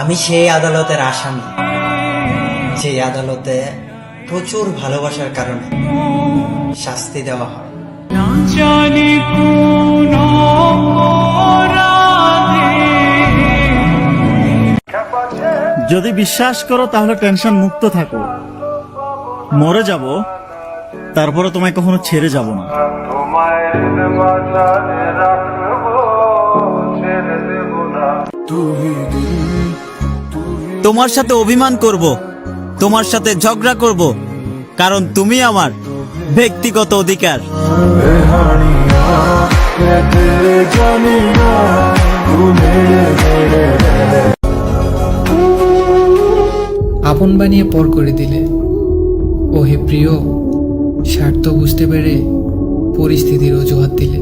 আমি সেই আদালতের আসামি, যে আদালতে প্রচুর ভালোবাসার কারণে শাস্তি দেওয়া হয়। যদি বিশ্বাস করো তাহলে টেনশন মুক্ত থাকো। মরে যাব, তারপরে তোমায় কখনো ছেড়ে যাব না। তোমার সাথে অভিমান করব, তোমার সাথে ঝগড়া করব, কারণ তুমি আমার ব্যক্তিগত অধিকার। আপন বানিয়ে পর করে দিলে। ও হে প্রিয়, স্বার্থ বুঝতে পেরে পরিস্থিতির অজুহাত দিলে।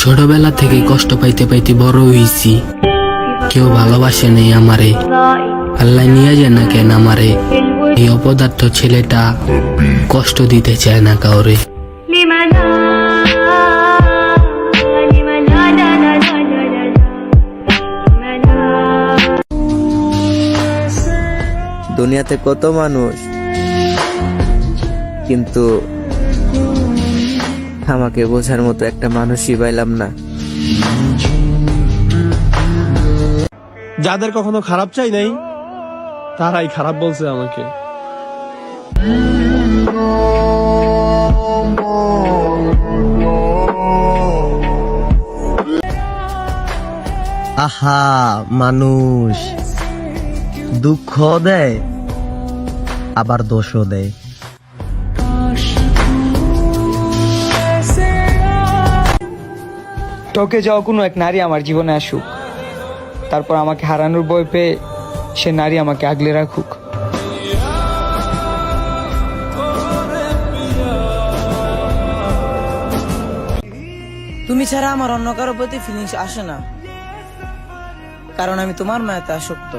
ছোটবেলা থেকে কষ্ট পাইতে পাইতে বড় হইছি, কেউ ভালোবাসে নেই আমারে, আল্লাহ নিয়ে যায় না কেন আমারে। এই অপদার্থ ছেলেটা কষ্ট দিতে চায় না কাউরে। দুনিয়াতে কত মানুষ, কিন্তু আমাকে বোঝার মতো একটা মানুষই পাইলাম না। যাদের কখনো খারাপ চাই নাই, তারাই খারাপ বলছে আমাকে। আহা, মানুষ দুঃখ দেয় আবার দোষও দেয়। টকে যাওয়া কোনো এক নারী আমার জীবনে আসুক, তারপর আমাকে হারানোর ভয় পেয়ে সে নারী আমাকে আগলে রাখুক। তুমি ছাড়া আমার অন্য কারো প্রতি ফিলিংস আসে না, কারণ আমি তোমার মায়াতে আসক্ত।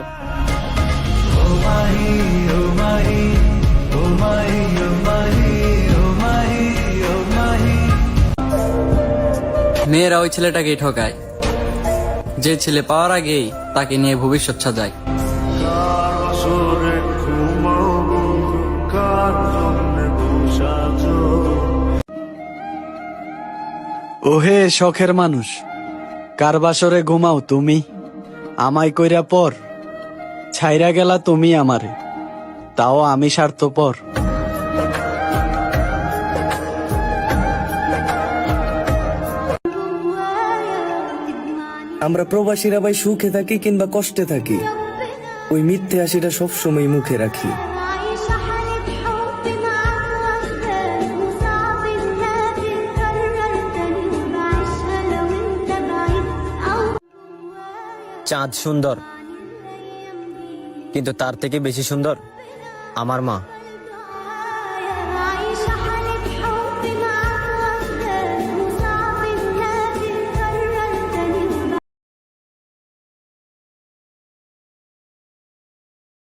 মেয়েরা ওই ছেলেটাকেই ঠকায়, যে ছেলে পাওয়ার আগেই তাকে নিয়ে ভবিষ্যৎ সাজায়। ওহে শখের মানুষ, কার বাসরে ঘুমাও তুমি, আমায় কইরা পর ছাইরা গেলা তুমি আমারে, তাও আমি স্বার্থপর। আমরা প্রবাসীরা ভাই সুখে থাকি কিংবা কষ্টে থাকি, ওই মিথ্যে হাসিটা সবসময় মুখে রাখি। চাঁদ সুন্দর, কিন্তু তার থেকে বেশি সুন্দর আমার মা।